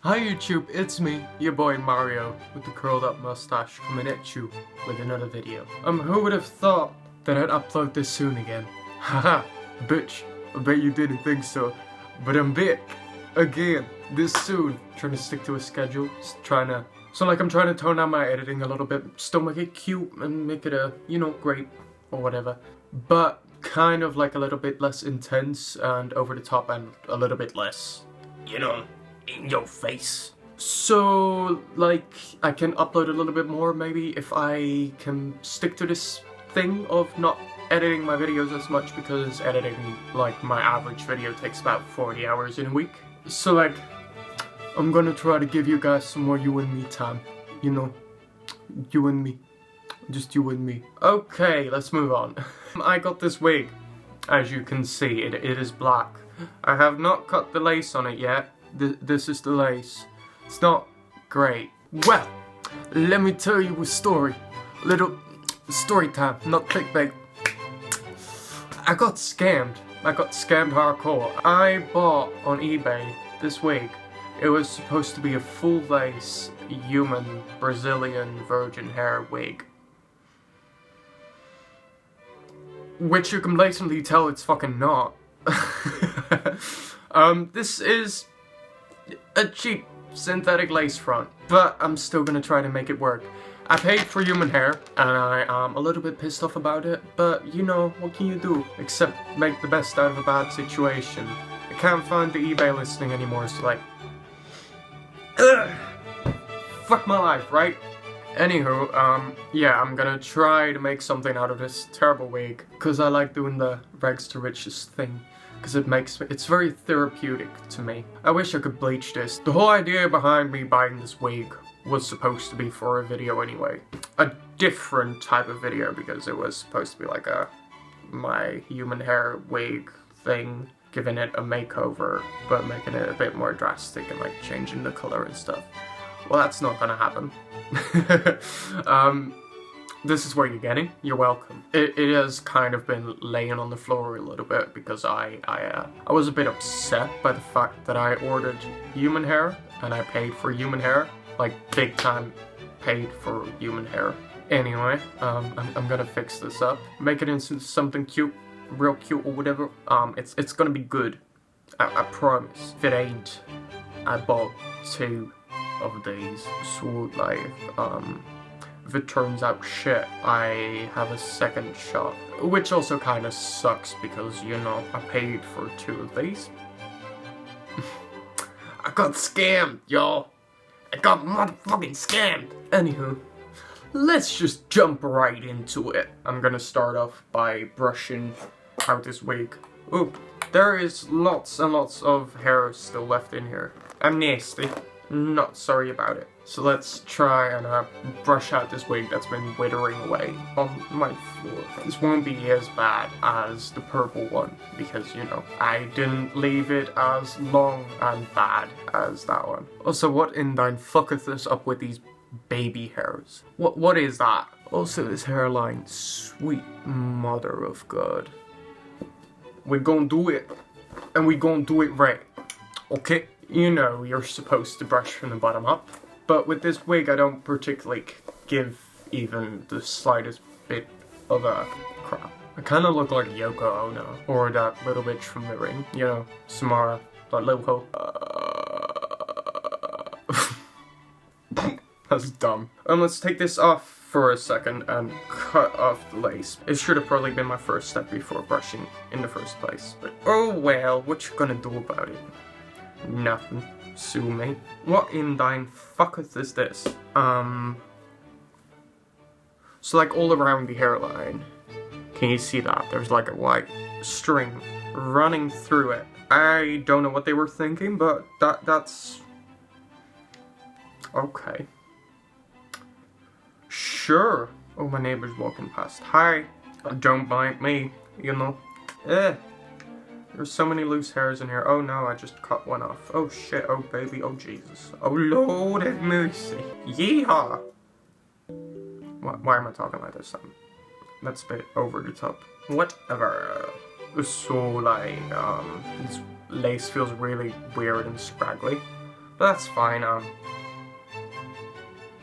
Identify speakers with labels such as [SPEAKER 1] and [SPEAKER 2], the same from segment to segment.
[SPEAKER 1] Hi YouTube, it's me, your boy Mario, with the curled up mustache coming at you with another video. Who would have thought that I'd upload this soon again? Haha, bitch, I bet you didn't think so, but I'm back, again, this soon. Trying to stick to a schedule, I'm trying to tone down my editing a little bit, still make it cute and make it great, or whatever. But kind of like a little bit less intense and over the top and a little bit less, in your face. So, I can upload a little bit more maybe if I can stick to this thing of not editing my videos as much, because editing, my average video takes about 40 hours in a week. So, I'm gonna try to give you guys some more you and me time. You and me. Just you and me. Okay, let's move on. I got this wig. As you can see, it is black. I have not cut the lace on it yet. This is the lace. It's not great. Well, let me tell you a story. Little story time, not clickbait. I got scammed. I got scammed hardcore. I bought on eBay this wig. It was supposed to be a full lace, human, Brazilian virgin hair wig. Which you can blatantly tell it's fucking not. This is a cheap synthetic lace front, but I'm still gonna try to make it work. I paid for human hair, and I am a little bit pissed off about it, but what can you do except make the best out of a bad situation? I can't find the eBay listing anymore, so fuck my life, right? Anywho, yeah, I'm gonna try to make something out of this terrible wig, because I like doing the rags to riches thing, because it's very therapeutic to me. I wish I could bleach this. The whole idea behind me buying this wig was supposed to be for a video anyway. A different type of video, because it was supposed to be my human hair wig thing, giving it a makeover, but making it a bit more drastic and changing the color and stuff. Well, that's not gonna happen. This is what you're getting. You're welcome. It has kind of been laying on the floor a little bit because I was a bit upset by the fact that I ordered human hair and I paid for human hair, big time paid for human hair. Anyway, I'm gonna fix this up, make it into something cute, real cute or whatever. It's gonna be good. I promise. If it ain't, I bought 2 of these, so if it turns out shit, I have a second shot, which also kind of sucks because I paid for 2 of these. I got scammed, y'all. I got motherfucking scammed. Anywho, let's just jump right into it. I'm gonna start off by brushing out this wig. Ooh, there is lots and lots of hair still left in here. I'm nasty. Not sorry about it. So let's try and brush out this wig that's been withering away on my floor. This won't be as bad as the purple one because, I didn't leave it as long and bad as that one. Also, what in thine fucketh this up with these baby hairs? What is that? Also, this hairline, sweet mother of God. We're gonna do it, and we're gonna do it right, okay? You're supposed to brush from the bottom up, but with this wig I don't particularly give even the slightest bit of a crap. I kind of look like Yoko Ono, or that little bitch from The Ring, Samara, that little hoe. That's dumb. Let's take this off for a second and cut off the lace. It should have probably been my first step before brushing in the first place, but oh well, what you gonna do about it? Nothing. Sue me. What in thine fucketh is this? So all around the hairline, can you see that? There's a white string running through it. I don't know what they were thinking, but that's... okay. Sure. Oh, my neighbor's walking past. Hi. Don't bite me, There's so many loose hairs in here. Oh no, I just cut one off. Oh shit, oh baby, oh Jesus. Oh Lord have mercy. Yeehaw! Why am I talking like this? That's a bit over the top. Whatever. So this lace feels really weird and scraggly. That's fine,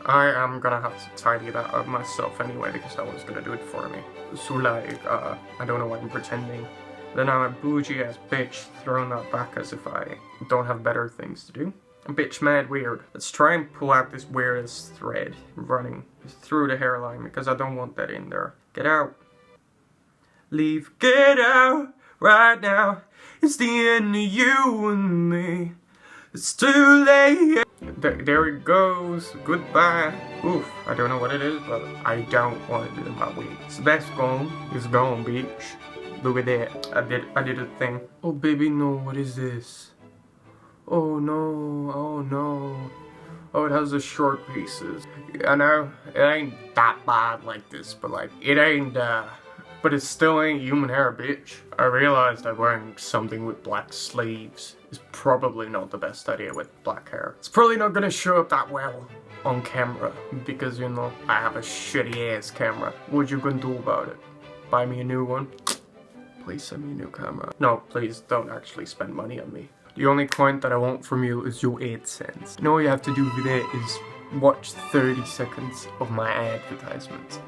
[SPEAKER 1] I am gonna have to tidy that up myself anyway, because no one's gonna do it for me. So like, I don't know why I'm pretending. Then I'm a bougie ass bitch throwing that back as if I don't have better things to do. Bitch mad weird. Let's try and pull out this weirdest thread running through the hairline, because I don't want that in there. Get out. Leave. Get out right now. It's the end of you and me. It's too late. There it goes. Goodbye. Oof. I don't know what it is, but I don't want it in my wig. So that's gone. It's gone, bitch. Look at that. I did a thing. Oh baby, no. What is this? Oh no. Oh no. Oh, it has the short pieces. I know it ain't that bad like this, but like it ain't. But it still ain't human hair, bitch. I realized that wearing something with black sleeves is probably not the best idea with black hair. It's probably not gonna show up that well on camera, because, you know, I have a shitty ass camera. What you gonna do about it? Buy me a new one? Please send me a new camera. No, please don't actually spend money on me. The only coin that I want from you is your 8 cents. And all you have to do with it is watch 30 seconds of my advertisement.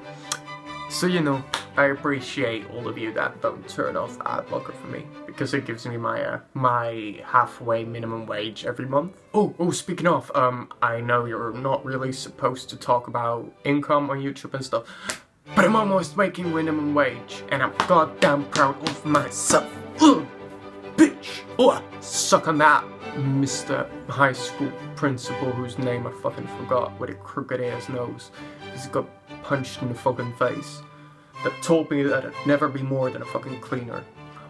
[SPEAKER 1] So, you know, I appreciate all of you that don't turn off the ad blocker for me, because it gives me my my halfway minimum wage every month. Oh, speaking of, I know you're not really supposed to talk about income on YouTube and stuff, but I'm almost making minimum wage, and I'm goddamn proud of myself. Ugh, bitch! Oh, suck on that, Mr. High School Principal, whose name I fucking forgot, with a crooked ass nose. He's got punched in the fucking face. That told me that I'd never be more than a fucking cleaner.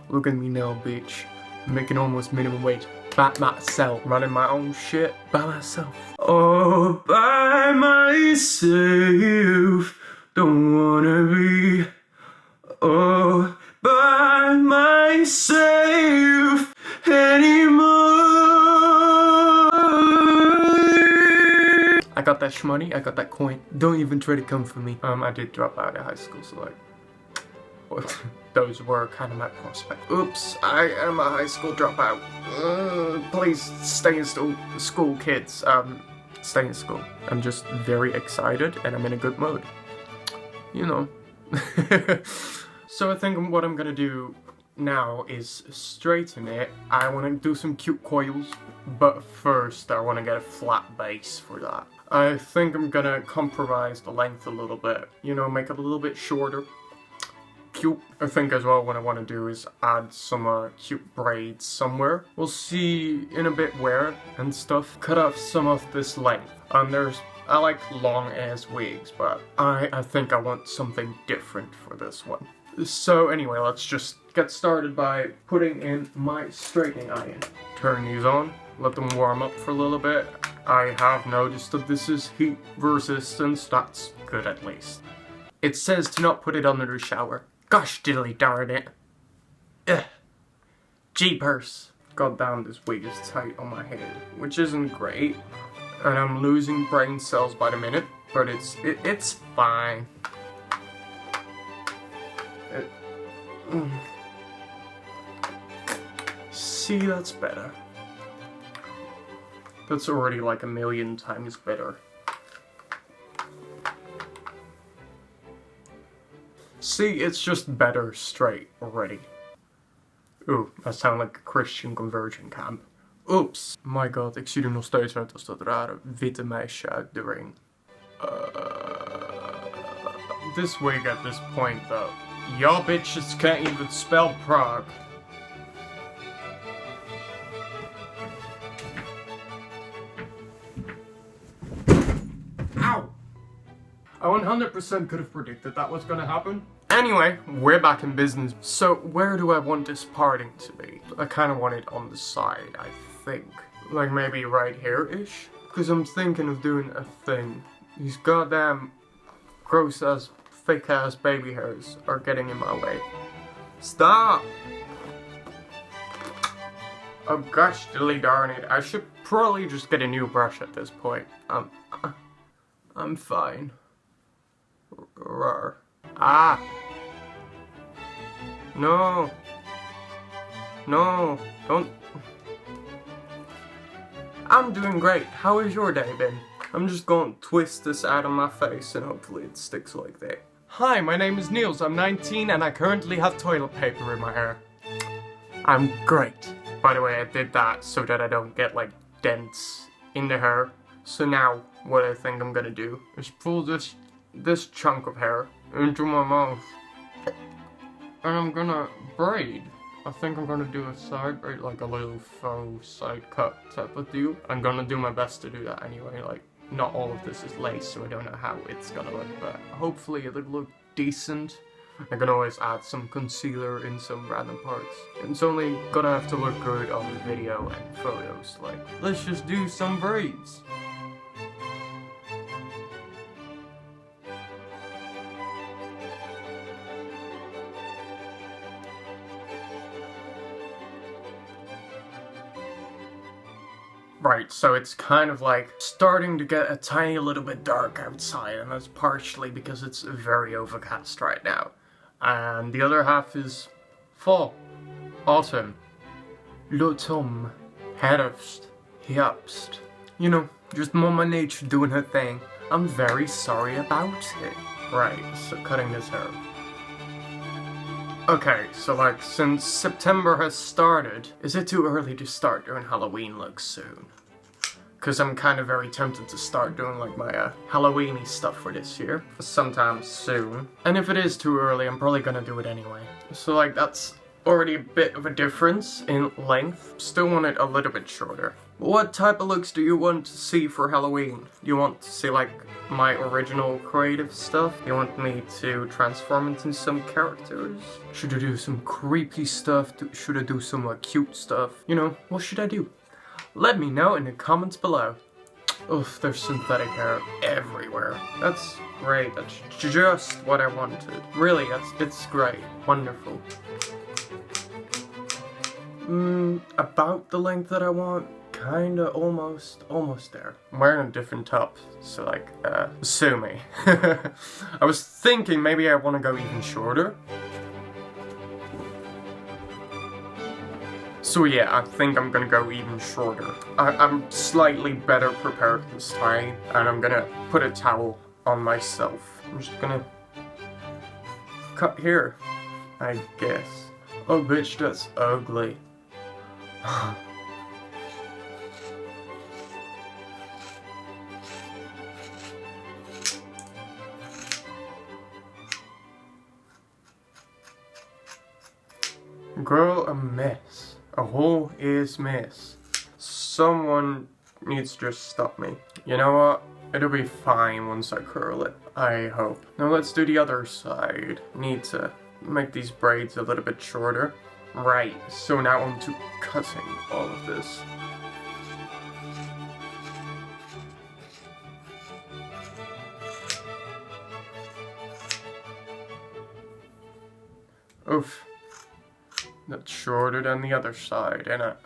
[SPEAKER 1] Look at me now, bitch. Making almost minimum wage by myself. Running my own shit by myself. Oh, by myself. Don't wanna be. Oh, by myself anymore. I got that shmoney, I got that coin. Don't even try to come for me. I did drop out of high school, so like, those were kind of my prospects. Oops, I am a high school dropout. Please stay in school, kids. Stay in school. I'm just very excited and I'm in a good mood. You know. So I think what I'm gonna do now is straighten it. I want to do some cute coils, but first I want to get a flat base for that. I think I'm gonna compromise the length a little bit, you know, make it a little bit shorter. Cute. I think as well what I want to do is add some cute braids somewhere. We'll see in a bit where and stuff. Cut off some of this length. I like long ass wigs, but I think I want something different for this one. So anyway, let's just get started by putting in my straightening iron. Turn these on, let them warm up for a little bit. I have noticed that this is heat resistance, that's good at least. It says to not put it under the shower. Gosh diddly darn it. Ugh. Jeepers. God damn, this wig is tight on my head, which isn't great. And I'm losing brain cells by the minute, but it's fine. See, that's better. That's already like a million times better. See, it's just better straight already. Ooh, that sounds like a Christian conversion camp. Oops. My god, ik zie er nog steeds uit als dat rare witte meisje uit The Ring. This wig at this point though. Y'all bitches can't even spell Prague. Ow! I 100% could have predicted that was gonna happen. Anyway, we're back in business. So where do I want this parting to be? I kind of want it on the side, I think. Like maybe right here-ish? Because I'm thinking of doing a thing. These goddamn gross ass, fake ass baby hairs are getting in my way. Stop! Oh gosh diddly darn it, I should probably just get a new brush at this point. I'm fine. Rawr. Ah! No! No! Don't... I'm doing great. How has your day been? I'm just going to twist this out of my face and hopefully it sticks like that. Hi, my name is Niels. I'm 19 and I currently have toilet paper in my hair. I'm great. By the way, I did that so that I don't get like dents in the hair. So now, what I think I'm gonna do is pull this chunk of hair into my mouth. And I'm gonna braid. I think I'm gonna do a side braid, like a little faux side cut type of deal. I'm gonna do my best to do that anyway, like, not all of this is lace, so I don't know how it's gonna look, but hopefully it'll look decent. I can always add some concealer in some random parts. It's only gonna have to look good on the video and photos, like, let's just do some braids. Right, so it's kind of like starting to get a tiny little bit dark outside, and that's partially because it's very overcast right now. And the other half is fall, autumn, l'automne, herfst, herbst. You know, just Mama Nature doing her thing. I'm very sorry about it. Right, so cutting this hair. Okay, so like, since September has started, is it too early to start doing Halloween looks soon? Because I'm kind of very tempted to start doing like my Halloween-y stuff for this year, sometime soon. And if it is too early, I'm probably gonna do it anyway. So like, that's already a bit of a difference in length. Still want it a little bit shorter. What type of looks do you want to see for Halloween? You want to see like my original creative stuff? You want me to transform into some characters? Should I do some creepy stuff? Should I do some cute stuff? You know, what should I do? Let me know in the comments below. Oof, there's synthetic hair everywhere. That's great. That's just what I wanted. Really, it's great. Wonderful. About the length that I want. Kinda, almost there. I'm wearing a different top, so like, sue me. I was thinking maybe I want to go even shorter. So yeah, I think I'm gonna go even shorter. I'm slightly better prepared this time, and I'm gonna put a towel on myself. I'm just gonna cut here, I guess. Oh bitch, that's ugly. Girl, a mess. A whole ass mess. Someone needs to just stop me. You know what? It'll be fine once I curl it. I hope. Now let's do the other side. Need to make these braids a little bit shorter. Right, so now on to cutting all of this. Oof. That's shorter than the other side, ain't it?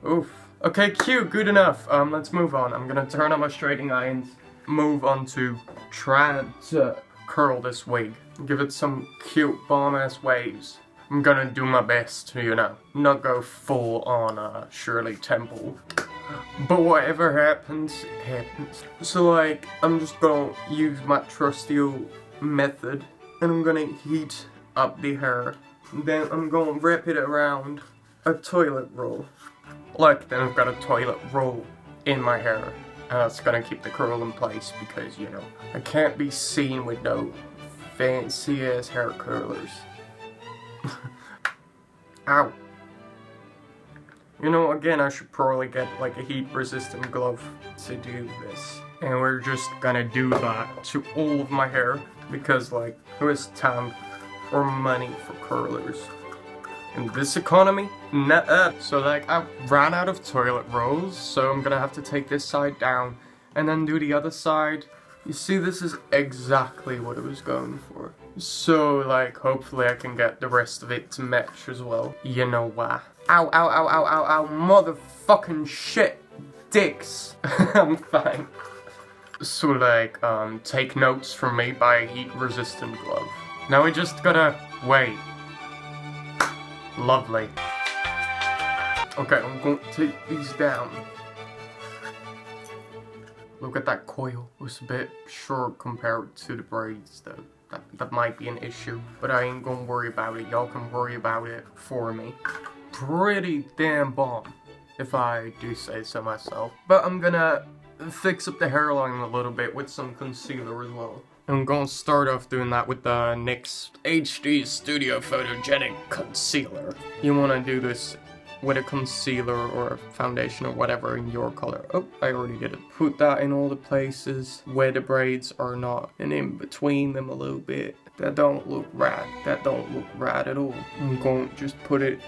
[SPEAKER 1] Oof. Okay, cute, good enough. Let's move on. I'm gonna turn on my straightening irons, move on to trying to curl this wig. Give it some cute bomb-ass waves. I'm gonna do my best to, you know, not go full on Shirley Temple. But whatever happens, it happens. So like, I'm just gonna use my trusty old method, and I'm gonna heat up the hair. Then I'm going to wrap it around a toilet roll. Like, then I've got a toilet roll in my hair. And that's going to keep the curl in place because, you know, I can't be seen with no fancy ass hair curlers. Ow. You know, again, I should probably get like a heat resistant glove to do this. And we're just gonna do that to all of my hair because, like, who has time or money for curlers in this economy? Nuh-uh. So like, I ran out of toilet rolls, so I'm gonna have to take this side down and then do the other side. You see, this is exactly what I was going for. So like, hopefully I can get the rest of it to match as well. You know why? Ow, ow, ow, ow, ow, ow, motherfucking shit. Dicks. I'm fine. So like, take notes from me by a heat resistant glove. Now we just gotta wait. Lovely. Okay, I'm going to take these down. Look at that coil. It's a bit short compared to the braids though. That might be an issue, but I ain't gonna worry about it. Y'all can worry about it for me. Pretty damn bomb, if I do say so myself. But I'm gonna fix up the hairline a little bit with some concealer as well. I'm gonna start off doing that with the NYX HD Studio Photogenic Concealer. You wanna do this with a concealer or a foundation or whatever in your color. Oh, I already did it. Put that in all the places where the braids are not, and in between them a little bit. That don't look right. That don't look right at all. I'm going to just put it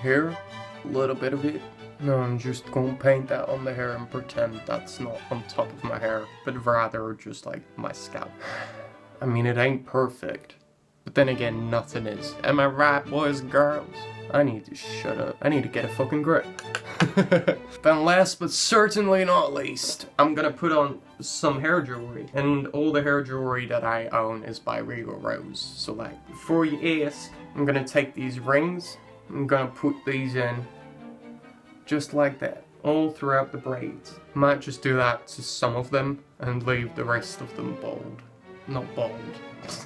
[SPEAKER 1] here, a little bit of it. No, I'm just going to paint that on the hair and pretend that's not on top of my hair, but rather just like my scalp. I mean, it ain't perfect, but then again, nothing is. Am I right, boys and girls? I need to shut up. I need to get a fucking grip. Then last but certainly not least, I'm gonna put on some hair jewelry. And all the hair jewelry that I own is by Regal Rose. So like, before you ask, I'm gonna take these rings, I'm gonna put these in, just like that, all throughout the braids. Might just do that to some of them, and leave the rest of them bald. Not bald.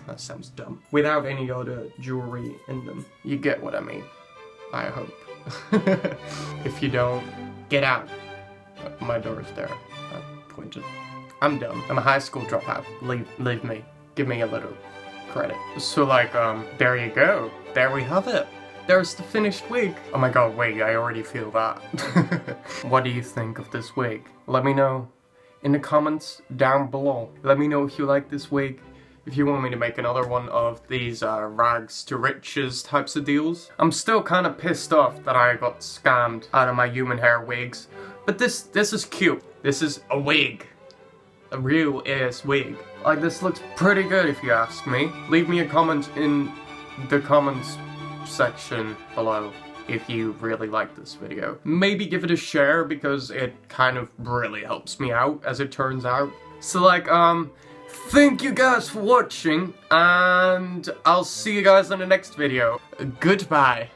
[SPEAKER 1] That sounds dumb. Without any other jewelry in them. You get what I mean. I hope. If you don't, get out. My door's there. I pointed. I'm dumb. I'm a high school dropout. Leave me. Give me a little credit. So like, there you go. There we have it. There's the finished wig. Oh my god, wait, I already feel that. What do you think of this wig? Let me know in the comments down below. Let me know if you like this wig. If you want me to make another one of these rags to riches types of deals. I'm still kind of pissed off that I got scammed out of my human hair wigs. But this is cute. This is a wig. A real ass wig. Like, this looks pretty good if you ask me. Leave me a comment in the comments section below if you really like this video. Maybe give it a share because it kind of really helps me out, as it turns out. So like, thank you guys for watching, and I'll see you guys in the next video. Goodbye.